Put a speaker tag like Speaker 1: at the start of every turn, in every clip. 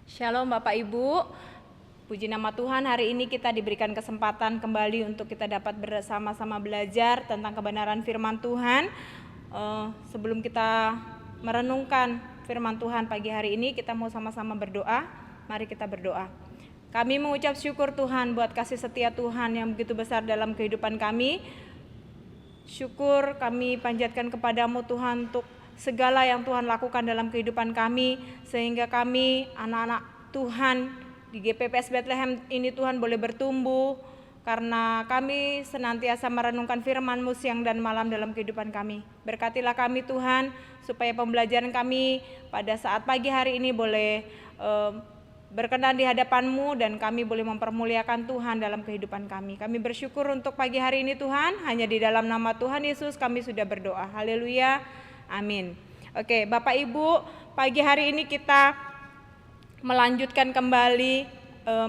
Speaker 1: Shalom Bapak Ibu, puji nama Tuhan, hari ini kita diberikan kesempatan kembali untuk kita dapat bersama-sama belajar tentang kebenaran firman Tuhan. Sebelum kita merenungkan firman Tuhan pagi hari ini, kita mau sama-sama berdoa. Mari kita berdoa. Kami mengucap syukur Tuhan buat kasih setia Tuhan yang begitu besar dalam kehidupan kami. Syukur kami panjatkan kepadamu Tuhan untuk segala yang Tuhan lakukan dalam kehidupan kami, sehingga kami anak-anak Tuhan di GPPS Bethlehem ini Tuhan boleh bertumbuh, karena kami senantiasa merenungkan firman-Mu siang dan malam dalam kehidupan kami. Berkatilah kami Tuhan, supaya pembelajaran kami pada saat pagi hari ini boleh berkenan di hadapan-Mu, dan kami boleh mempermuliakan Tuhan dalam kehidupan kami. Kami bersyukur untuk pagi hari ini Tuhan, hanya di dalam nama Tuhan Yesus kami sudah berdoa. Haleluya. Amin. Oke, Bapak Ibu, pagi hari ini kita melanjutkan kembali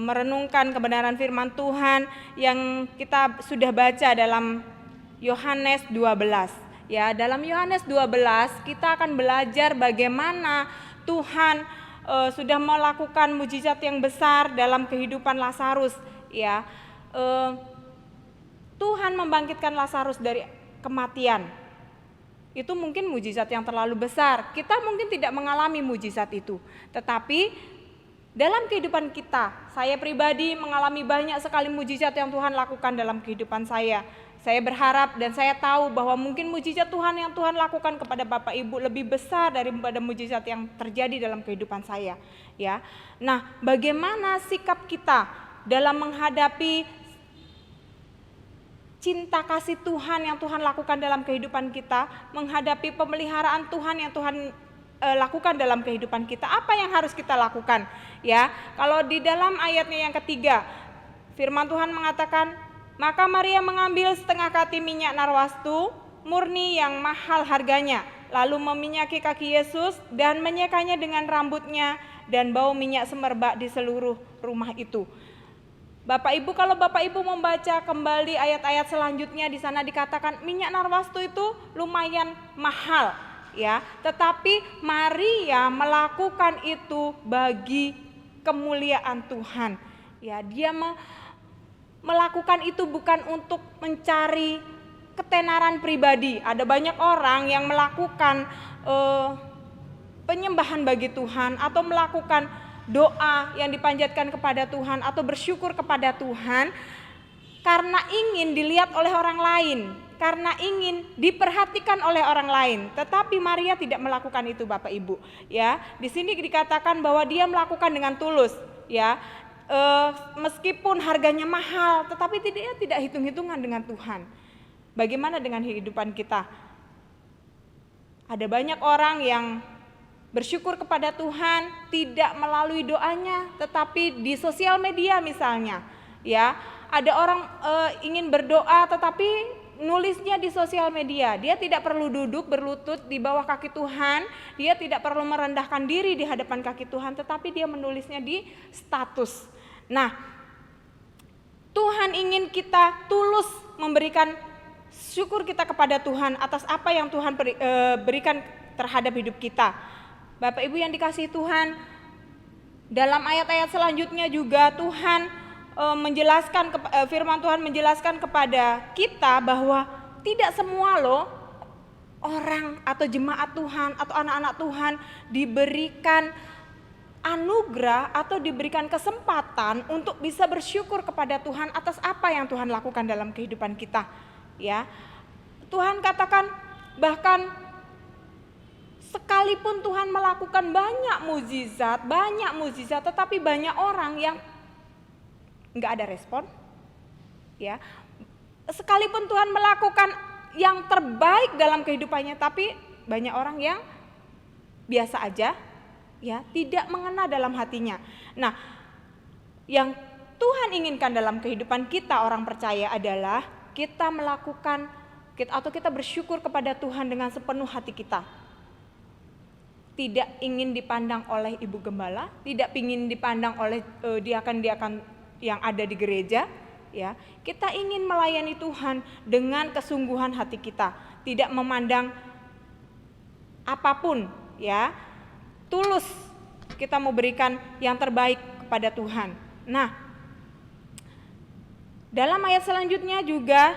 Speaker 1: merenungkan kebenaran firman Tuhan yang kita sudah baca dalam Yohanes 12. Ya, dalam Yohanes 12 kita akan belajar bagaimana Tuhan sudah melakukan mujizat yang besar dalam kehidupan Lazarus. Ya, Tuhan membangkitkan Lazarus dari kematian. Itu mungkin mujizat yang terlalu besar. Kita mungkin tidak mengalami mujizat itu. Tetapi dalam kehidupan kita, saya pribadi mengalami banyak sekali mujizat yang Tuhan lakukan dalam kehidupan saya. Saya berharap dan saya tahu bahwa mungkin mujizat Tuhan yang Tuhan lakukan kepada Bapak Ibu lebih besar daripada mujizat yang terjadi dalam kehidupan saya. Ya. Nah, bagaimana sikap kita dalam menghadapi cinta kasih Tuhan yang Tuhan lakukan dalam kehidupan kita, menghadapi pemeliharaan Tuhan yang Tuhan lakukan dalam kehidupan kita? Apa yang harus kita lakukan? Ya, kalau di dalam ayatnya yang ketiga, firman Tuhan mengatakan, maka Maria mengambil setengah kati minyak narwastu murni yang mahal harganya, lalu meminyaki kaki Yesus dan menyekanya dengan rambutnya, dan bau minyak semerbak di seluruh rumah itu. Bapak Ibu, kalau Bapak Ibu membaca kembali ayat-ayat selanjutnya, di sana dikatakan minyak narwastu itu lumayan mahal, ya. Tetapi Maria melakukan itu bagi kemuliaan Tuhan. Ya, dia melakukan itu bukan untuk mencari ketenaran pribadi. Ada banyak orang yang melakukan penyembahan bagi Tuhan atau melakukan doa yang dipanjatkan kepada Tuhan atau bersyukur kepada Tuhan karena ingin dilihat oleh orang lain, karena ingin diperhatikan oleh orang lain. Tetapi Maria tidak melakukan itu, Bapak Ibu. Ya, di sini dikatakan bahwa dia melakukan dengan tulus. Ya, meskipun harganya mahal, tetapi dia tidak hitung-hitungan dengan Tuhan. Bagaimana dengan kehidupan kita? Ada banyak orang yang bersyukur kepada Tuhan tidak melalui doanya, tetapi di sosial media misalnya. Ya, ada orang ingin berdoa tetapi nulisnya di sosial media. Dia tidak perlu duduk berlutut di bawah kaki Tuhan, dia tidak perlu merendahkan diri di hadapan kaki Tuhan, tetapi dia menulisnya di status. Nah, Tuhan ingin kita tulus memberikan syukur kita kepada Tuhan atas apa yang Tuhan berikan terhadap hidup kita. Bapak Ibu yang dikasihi Tuhan, dalam ayat-ayat selanjutnya juga Tuhan menjelaskan, firman Tuhan menjelaskan kepada kita bahwa tidak semua orang atau jemaat Tuhan atau anak-anak Tuhan diberikan anugerah atau diberikan kesempatan untuk bisa bersyukur kepada Tuhan atas apa yang Tuhan lakukan dalam kehidupan kita. Ya, Tuhan katakan bahkan sekalipun Tuhan melakukan banyak mujizat, tetapi banyak orang yang nggak ada respon. Ya, sekalipun Tuhan melakukan yang terbaik dalam kehidupannya, tapi banyak orang yang biasa aja, ya, tidak mengena dalam hatinya. Nah, yang Tuhan inginkan dalam kehidupan kita orang percaya adalah kita melakukan atau kita bersyukur kepada Tuhan dengan sepenuh hati kita. Tidak ingin dipandang oleh ibu gembala, tidak ingin dipandang oleh diakan-diakan yang ada di gereja, ya. Kita ingin melayani Tuhan dengan kesungguhan hati kita, tidak memandang apapun, ya. Tulus kita mau berikan yang terbaik kepada Tuhan. Nah, dalam ayat selanjutnya juga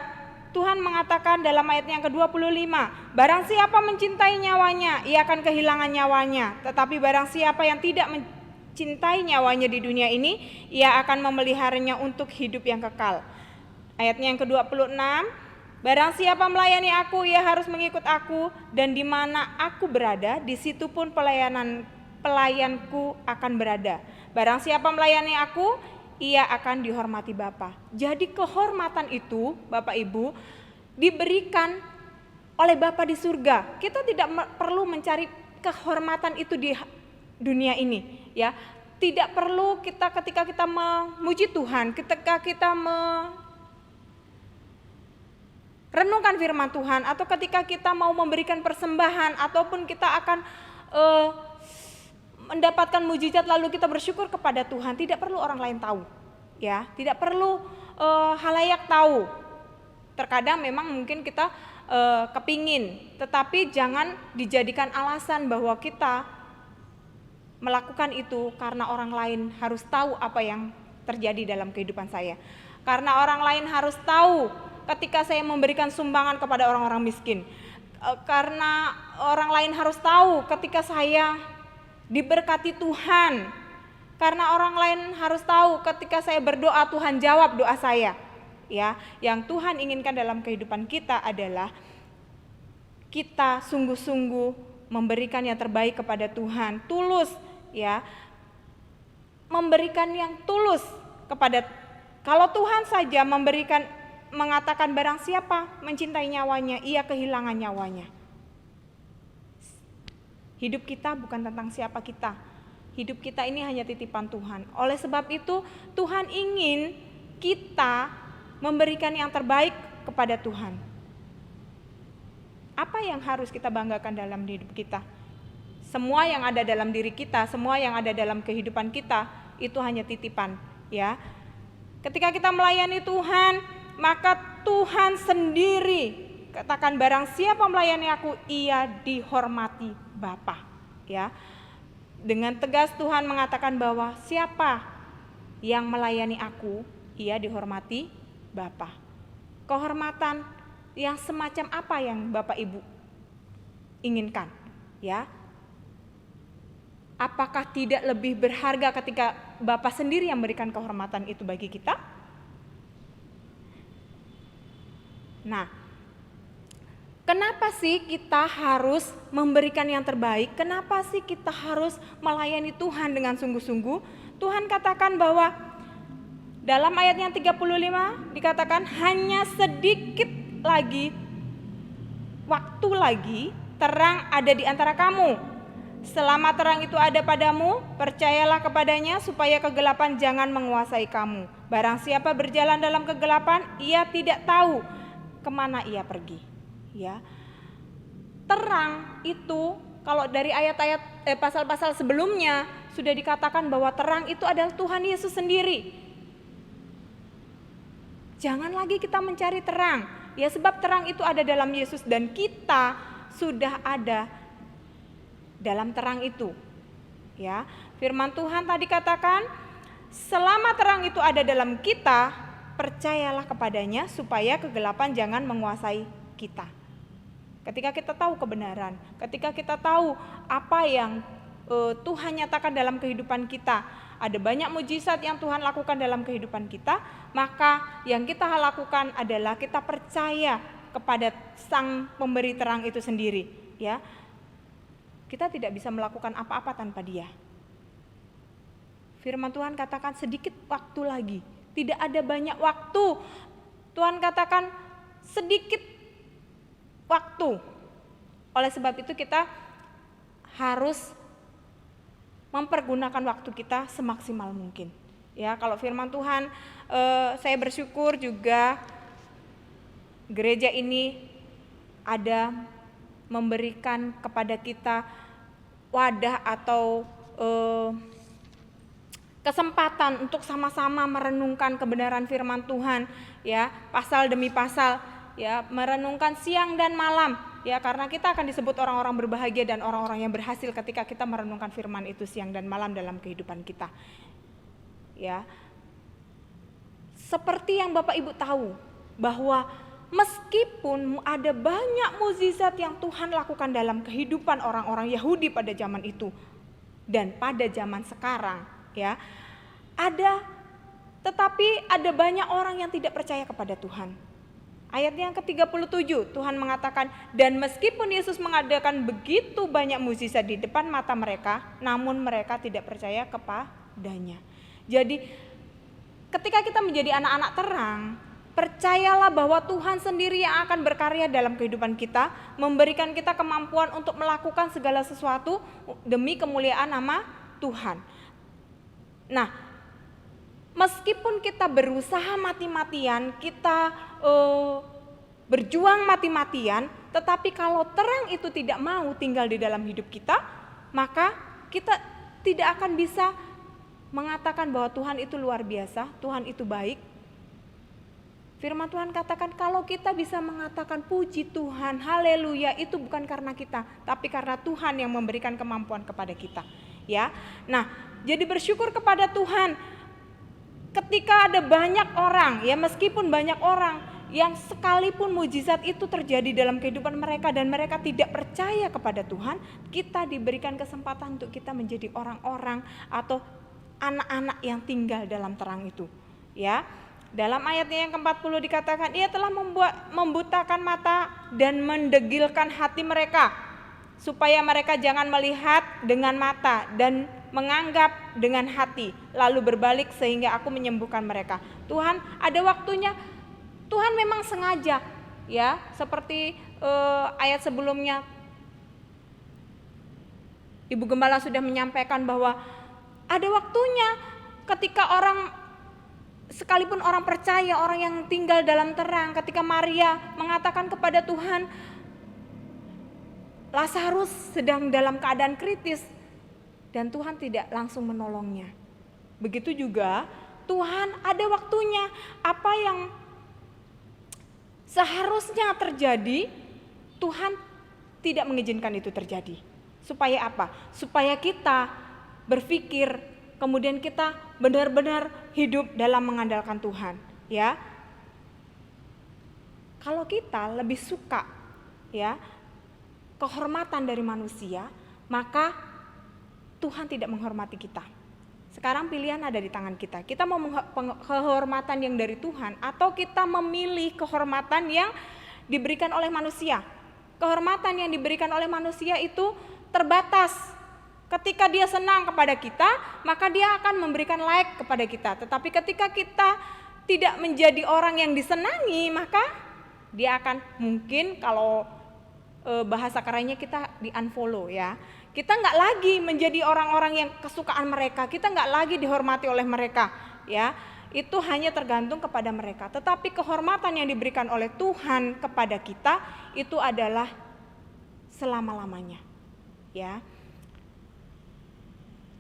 Speaker 1: Tuhan mengatakan dalam ayat yang ke-25, barang siapa mencintai nyawanya, ia akan kehilangan nyawanya. Tetapi barang siapa yang tidak mencintai nyawanya di dunia ini, ia akan memeliharanya untuk hidup yang kekal. Ayatnya yang ke-26, barang siapa melayani aku, ia harus mengikut aku, dan di mana aku berada, di situ pun pelayanku akan berada. Barang siapa melayani aku, ia akan dihormati Bapa. Jadi kehormatan itu, Bapak Ibu, diberikan oleh Bapa di surga. Kita tidak perlu mencari kehormatan itu di dunia ini, ya. Tidak perlu kita ketika kita memuji Tuhan, ketika kita renungkan firman Tuhan, atau ketika kita mau memberikan persembahan, ataupun kita akan mendapatkan mujizat lalu kita bersyukur kepada Tuhan, tidak perlu orang lain tahu, ya, tidak perlu halayak tahu. Terkadang memang mungkin kita kepingin, tetapi jangan dijadikan alasan bahwa kita melakukan itu karena orang lain harus tahu apa yang terjadi dalam kehidupan saya, karena orang lain harus tahu ketika saya memberikan sumbangan kepada orang-orang miskin, karena orang lain harus tahu ketika saya diberkati Tuhan, karena orang lain harus tahu ketika saya berdoa Tuhan jawab doa saya, ya. Yang Tuhan inginkan dalam kehidupan kita adalah kita sungguh-sungguh memberikan yang terbaik kepada Tuhan, tulus, ya, memberikan yang tulus kepada. Kalau Tuhan saja mengatakan barang siapa mencintai nyawanya, ia kehilangan nyawanya. Hidup kita bukan tentang siapa kita. Hidup kita ini hanya titipan Tuhan. Oleh sebab itu, Tuhan ingin kita memberikan yang terbaik kepada Tuhan. Apa yang harus kita banggakan dalam hidup kita? Semua yang ada dalam diri kita, semua yang ada dalam kehidupan kita, itu hanya titipan, ya. Ketika kita melayani Tuhan, maka Tuhan sendiri katakan barang siapa melayani aku, ia dihormati Bapa, ya. Dengan tegas Tuhan mengatakan bahwa siapa yang melayani aku, ia dihormati Bapa. Kehormatan yang semacam apa yang Bapak Ibu inginkan, ya? Apakah tidak lebih berharga ketika Bapa sendiri yang memberikan kehormatan itu bagi kita? Nah, kenapa sih kita harus memberikan yang terbaik? Kenapa sih kita harus melayani Tuhan dengan sungguh-sungguh? Tuhan katakan bahwa dalam ayat yang 35 dikatakan hanya sedikit lagi, waktu lagi terang ada di antara kamu. Selama terang itu ada padamu, percayalah kepadanya supaya kegelapan jangan menguasai kamu. Barang siapa berjalan dalam kegelapan, ia tidak tahu kemana ia pergi, ya. Terang itu kalau dari ayat-ayat pasal-pasal sebelumnya sudah dikatakan bahwa terang itu adalah Tuhan Yesus sendiri. Jangan lagi kita mencari terang, ya, sebab terang itu ada dalam Yesus dan kita sudah ada dalam terang itu, ya. Firman Tuhan tadi katakan selama terang itu ada dalam kita, percayalah kepadanya supaya kegelapan jangan menguasai kita. Ketika kita tahu kebenaran, ketika kita tahu apa yang Tuhan nyatakan dalam kehidupan kita, ada banyak mujizat yang Tuhan lakukan dalam kehidupan kita, maka yang kita lakukan adalah kita percaya kepada Sang Pemberi terang itu sendiri, ya. Kita tidak bisa melakukan apa-apa tanpa Dia. Firman Tuhan katakan sedikit waktu lagi, tidak ada banyak waktu. Tuhan katakan sedikit waktu. Oleh sebab itu kita harus mempergunakan waktu kita semaksimal mungkin. Ya, kalau firman Tuhan, saya bersyukur juga gereja ini ada memberikan kepada kita wadah atau kesempatan untuk sama-sama merenungkan kebenaran firman Tuhan, ya, pasal demi pasal, ya, merenungkan siang dan malam, ya, karena kita akan disebut orang-orang berbahagia dan orang-orang yang berhasil ketika kita merenungkan firman itu siang dan malam dalam kehidupan kita. Ya. Seperti yang Bapak Ibu tahu bahwa meskipun ada banyak mukjizat yang Tuhan lakukan dalam kehidupan orang-orang Yahudi pada zaman itu dan pada zaman sekarang, ya, tetapi ada banyak orang yang tidak percaya kepada Tuhan. Ayat yang ke-37, Tuhan mengatakan, dan meskipun Yesus mengadakan begitu banyak mukjizat di depan mata mereka, namun mereka tidak percaya kepadanya. Jadi ketika kita menjadi anak-anak terang, percayalah bahwa Tuhan sendiri yang akan berkarya dalam kehidupan kita, memberikan kita kemampuan untuk melakukan segala sesuatu demi kemuliaan nama Tuhan. Nah, meskipun kita berusaha mati-matian, kita berjuang mati-matian, tetapi kalau terang itu tidak mau tinggal di dalam hidup kita, maka kita tidak akan bisa mengatakan bahwa Tuhan itu luar biasa, Tuhan itu baik. Firman Tuhan katakan kalau kita bisa mengatakan puji Tuhan, haleluya, itu bukan karena kita, tapi karena Tuhan yang memberikan kemampuan kepada kita. Ya, nah, jadi bersyukur kepada Tuhan. Ketika ada banyak orang, ya meskipun banyak orang yang sekalipun mujizat itu terjadi dalam kehidupan mereka dan mereka tidak percaya kepada Tuhan, kita diberikan kesempatan untuk kita menjadi orang-orang atau anak-anak yang tinggal dalam terang itu. Ya, dalam ayatnya yang ke-40 dikatakan, Ia telah membutakan mata dan mendegilkan hati mereka, supaya mereka jangan melihat dengan mata dan menganggap dengan hati, lalu berbalik sehingga aku menyembuhkan mereka. Tuhan ada waktunya, Tuhan memang sengaja, ya, seperti ayat sebelumnya Ibu Gembala sudah menyampaikan bahwa ada waktunya ketika orang, sekalipun orang percaya, orang yang tinggal dalam terang, ketika Maria mengatakan kepada Tuhan, Lazarus sedang dalam keadaan kritis, dan Tuhan tidak langsung menolongnya. Begitu juga Tuhan ada waktunya, apa yang seharusnya terjadi, Tuhan tidak mengizinkan itu terjadi. Supaya apa? Supaya kita berpikir, kemudian kita benar-benar hidup dalam mengandalkan Tuhan. Ya, kalau kita lebih suka, ya, kehormatan dari manusia, maka Tuhan tidak menghormati kita. Sekarang pilihan ada di tangan kita. Kita mau kehormatan yang dari Tuhan atau kita memilih kehormatan yang diberikan oleh manusia. Kehormatan yang diberikan oleh manusia itu terbatas. Ketika dia senang kepada kita, maka dia akan memberikan like kepada kita. Tetapi ketika kita tidak menjadi orang yang disenangi, maka dia akan mungkin, kalau bahasa kerennya kita di-unfollow, ya. Kita nggak lagi menjadi orang-orang yang kesukaan mereka, kita nggak lagi dihormati oleh mereka, ya. Itu hanya tergantung kepada mereka. Tetapi kehormatan yang diberikan oleh Tuhan kepada kita itu adalah selama-lamanya, ya.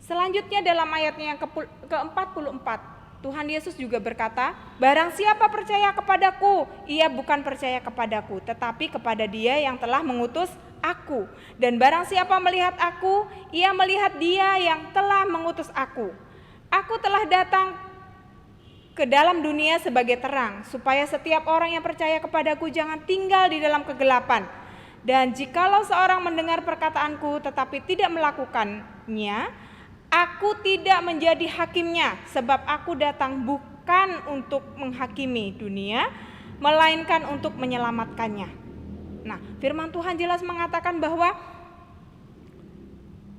Speaker 1: Selanjutnya dalam ayatnya yang ke-44, Tuhan Yesus juga berkata, barang siapa percaya kepadaku, ia bukan percaya kepadaku, tetapi kepada Dia yang telah mengutus aku. Dan barang siapa melihat aku, ia melihat Dia yang telah mengutus aku. Aku telah datang ke dalam dunia sebagai terang, supaya setiap orang yang percaya kepadaku jangan tinggal di dalam kegelapan. Dan jikalau seorang mendengar perkataanku tetapi tidak melakukannya, aku tidak menjadi hakimnya, sebab aku datang bukan untuk menghakimi dunia, melainkan untuk menyelamatkannya. Nah, firman Tuhan jelas mengatakan bahwa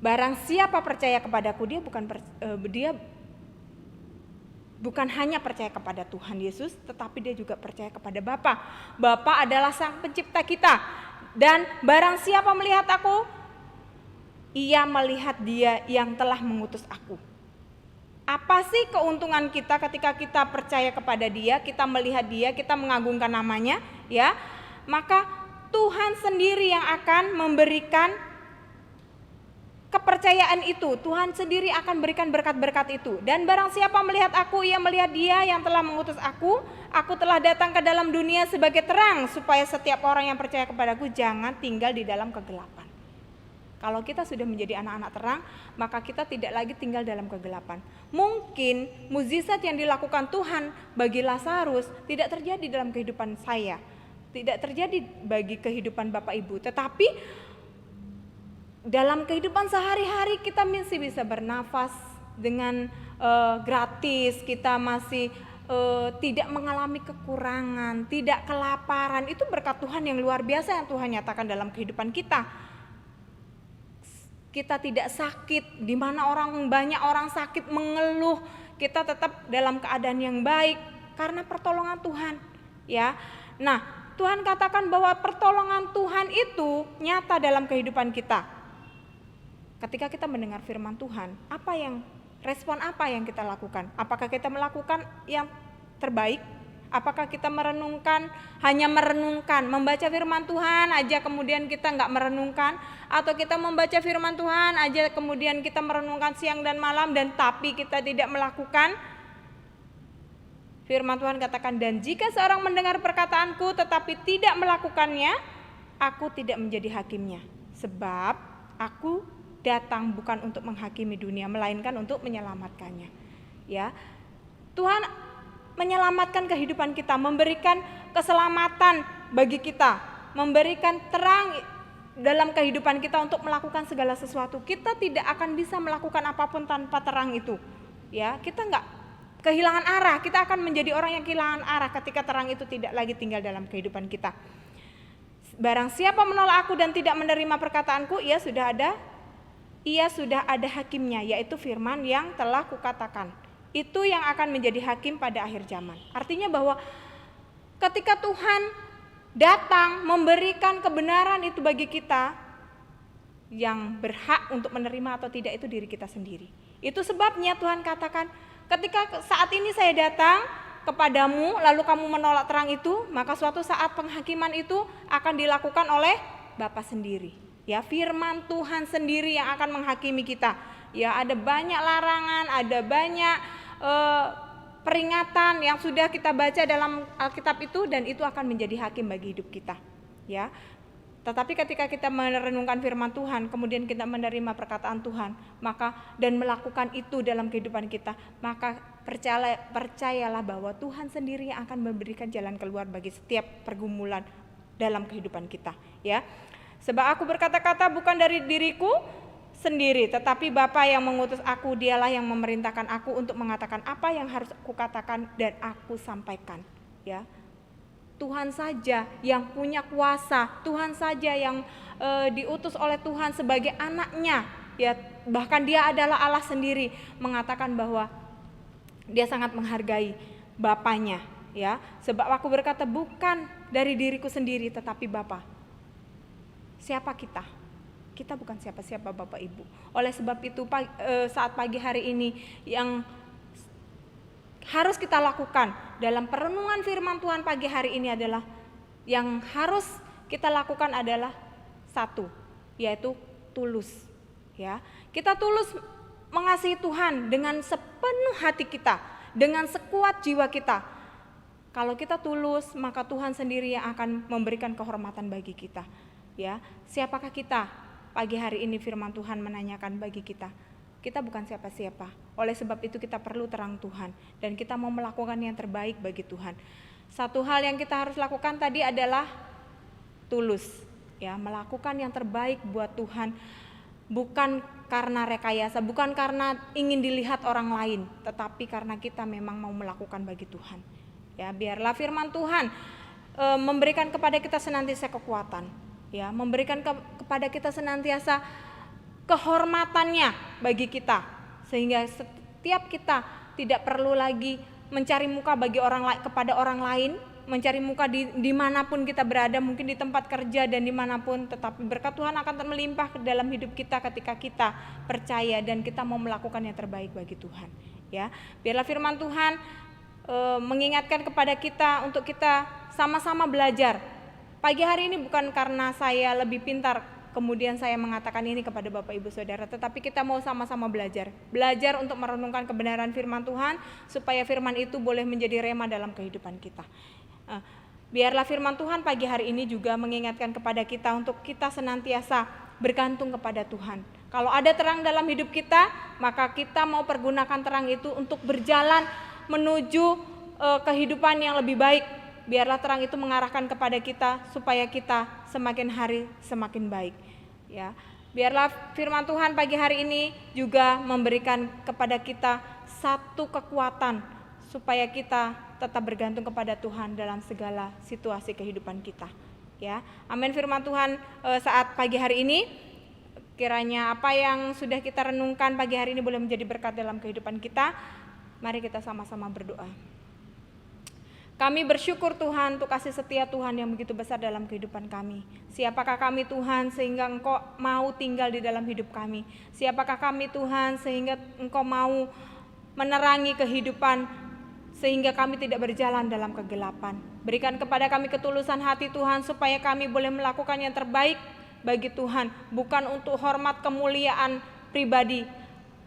Speaker 1: barang siapa percaya kepadaku, dia bukan hanya percaya kepada Tuhan Yesus, tetapi dia juga percaya kepada Bapa. Bapa adalah Sang Pencipta kita. Dan barang siapa melihat aku, ia melihat Dia yang telah mengutus aku. Apa sih keuntungan kita ketika kita percaya kepada Dia, kita melihat Dia, kita mengagungkan namanya, ya? Maka Tuhan sendiri yang akan memberikan kepercayaan itu, Tuhan sendiri akan berikan berkat-berkat itu. Dan barang siapa melihat aku, ia melihat Dia yang telah mengutus aku. Aku telah datang ke dalam dunia sebagai terang, supaya setiap orang yang percaya kepadaku jangan tinggal di dalam kegelapan. Kalau kita sudah menjadi anak-anak terang, maka kita tidak lagi tinggal dalam kegelapan. Mungkin mukjizat yang dilakukan Tuhan bagi Lazarus tidak terjadi dalam kehidupan saya, tidak terjadi bagi kehidupan Bapak Ibu, tetapi dalam kehidupan sehari-hari kita masih bisa bernafas dengan gratis, kita masih tidak mengalami kekurangan, tidak kelaparan. Itu berkat Tuhan yang luar biasa yang Tuhan nyatakan dalam kehidupan kita. Kita tidak sakit, di mana banyak orang sakit mengeluh, kita tetap dalam keadaan yang baik karena pertolongan Tuhan, ya. Nah, Tuhan katakan bahwa pertolongan Tuhan itu nyata dalam kehidupan kita. Ketika kita mendengar firman Tuhan, respon apa yang kita lakukan? Apakah kita melakukan yang terbaik? Apakah kita hanya merenungkan, membaca firman Tuhan aja kemudian kita nggak merenungkan? Atau kita membaca firman Tuhan aja kemudian kita merenungkan siang dan malam dan tapi kita tidak melakukan? Firman Tuhan katakan, dan jika seorang mendengar perkataanku tetapi tidak melakukannya, aku tidak menjadi hakimnya. Sebab aku datang bukan untuk menghakimi dunia, melainkan untuk menyelamatkannya. Ya, Tuhan menyelamatkan kehidupan kita, memberikan keselamatan bagi kita, memberikan terang dalam kehidupan kita untuk melakukan segala sesuatu. Kita tidak akan bisa melakukan apapun tanpa terang itu. Ya, kita nggak kehilangan arah, kita akan menjadi orang yang kehilangan arah ketika terang itu tidak lagi tinggal dalam kehidupan kita. Barang siapa menolak aku dan tidak menerima perkataanku, ia sudah ada hakimnya, yaitu firman yang telah kukatakan. Itu yang akan menjadi hakim pada akhir zaman. Artinya bahwa ketika Tuhan datang memberikan kebenaran itu bagi kita, yang berhak untuk menerima atau tidak itu diri kita sendiri. Itu sebabnya Tuhan katakan, ketika saat ini saya datang kepadamu lalu kamu menolak terang itu, maka suatu saat penghakiman itu akan dilakukan oleh Bapa sendiri. Ya, firman Tuhan sendiri yang akan menghakimi kita. Ya, ada banyak larangan, ada banyak peringatan yang sudah kita baca dalam Alkitab itu, dan itu akan menjadi hakim bagi hidup kita, ya. Tetapi ketika kita merenungkan firman Tuhan, kemudian kita menerima perkataan Tuhan, maka dan melakukan itu dalam kehidupan kita, maka percayalah bahwa Tuhan sendiri yang akan memberikan jalan keluar bagi setiap pergumulan dalam kehidupan kita, ya. Sebab aku berkata-kata bukan dari diriku sendiri, tetapi Bapa yang mengutus aku, dialah yang memerintahkan aku untuk mengatakan apa yang harus aku katakan dan aku sampaikan, ya. Tuhan saja yang punya kuasa, Tuhan saja yang diutus oleh Tuhan sebagai anaknya, ya. Bahkan Dia adalah Allah sendiri mengatakan bahwa Dia sangat menghargai Bapanya, ya. Sebab aku berkata bukan dari diriku sendiri tetapi Bapa. Siapa kita? Kita bukan siapa-siapa Bapak Ibu. Oleh sebab itu saat pagi hari ini yang harus kita lakukan dalam perenungan firman Tuhan pagi hari ini adalah, yang harus kita lakukan adalah satu, yaitu tulus, ya. Kita tulus mengasihi Tuhan dengan sepenuh hati kita, dengan sekuat jiwa kita. Kalau kita tulus, maka Tuhan sendiri yang akan memberikan kehormatan bagi kita, ya. Siapakah kita? Pagi hari ini firman Tuhan menanyakan bagi kita, kita bukan siapa-siapa. Oleh sebab itu kita perlu terang Tuhan, dan kita mau melakukan yang terbaik bagi Tuhan. Satu hal yang kita harus lakukan tadi adalah tulus, ya, melakukan yang terbaik buat Tuhan, bukan karena rekayasa, bukan karena ingin dilihat orang lain, tetapi karena kita memang mau melakukan bagi Tuhan. Ya, biarlah firman Tuhan memberikan kepada kita senantiasa kekuatan, ya, memberikan kepada kita senantiasa kehormatannya bagi kita, sehingga setiap kita tidak perlu lagi mencari muka kepada orang lain, mencari muka dimanapun kita berada, mungkin di tempat kerja dan dimanapun, tetapi berkat Tuhan akan melimpah ke dalam hidup kita ketika kita percaya dan kita mau melakukan yang terbaik bagi Tuhan, ya. Biarlah firman Tuhan mengingatkan kepada kita untuk kita sama-sama belajar. Pagi hari ini bukan karena saya lebih pintar kemudian saya mengatakan ini kepada Bapak Ibu Saudara, tetapi kita mau sama-sama belajar untuk merenungkan kebenaran firman Tuhan, supaya firman itu boleh menjadi rema dalam kehidupan kita. Biarlah firman Tuhan pagi hari ini juga mengingatkan kepada kita untuk kita senantiasa bergantung kepada Tuhan. Kalau ada terang dalam hidup kita, maka kita mau pergunakan terang itu untuk berjalan menuju kehidupan yang lebih baik. Biarlah terang itu mengarahkan kepada kita supaya kita semakin hari semakin baik. Ya, biarlah firman Tuhan pagi hari ini juga memberikan kepada kita satu kekuatan supaya kita tetap bergantung kepada Tuhan dalam segala situasi kehidupan kita. Ya, amin. Firman Tuhan saat pagi hari ini, kiranya apa yang sudah kita renungkan pagi hari ini boleh menjadi berkat dalam kehidupan kita. Mari kita sama-sama berdoa. Kami bersyukur Tuhan untuk kasih setia Tuhan yang begitu besar dalam kehidupan kami. Siapakah kami Tuhan sehingga Engkau mau tinggal di dalam hidup kami? Siapakah kami Tuhan sehingga Engkau mau menerangi kehidupan sehingga kami tidak berjalan dalam kegelapan? Berikan kepada kami ketulusan hati Tuhan supaya kami boleh melakukan yang terbaik bagi Tuhan, bukan untuk hormat kemuliaan pribadi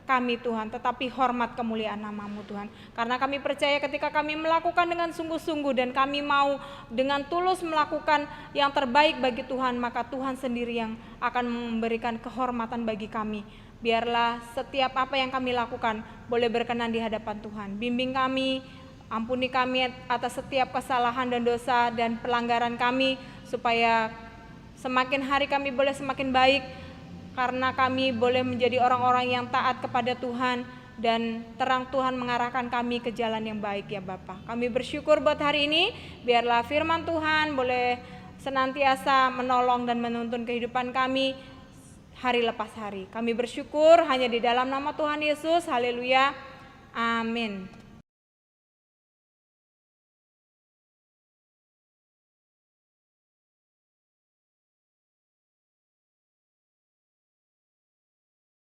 Speaker 1: kami Tuhan, tetapi hormat kemuliaan nama-Mu Tuhan. Karena kami percaya ketika kami melakukan dengan sungguh-sungguh dan kami mau dengan tulus melakukan yang terbaik bagi Tuhan, maka Tuhan sendiri yang akan memberikan kehormatan bagi kami. Biarlah setiap apa yang kami lakukan boleh berkenan di hadapan Tuhan. Bimbing kami, ampuni kami atas setiap kesalahan dan dosa dan pelanggaran kami, supaya semakin hari kami boleh semakin baik, karena kami boleh menjadi orang-orang yang taat kepada Tuhan dan terang Tuhan mengarahkan kami ke jalan yang baik ya Bapa. Kami bersyukur buat hari ini, biarlah firman Tuhan boleh senantiasa menolong dan menuntun kehidupan kami hari lepas hari. Kami bersyukur hanya di dalam nama Tuhan Yesus, haleluya, amin.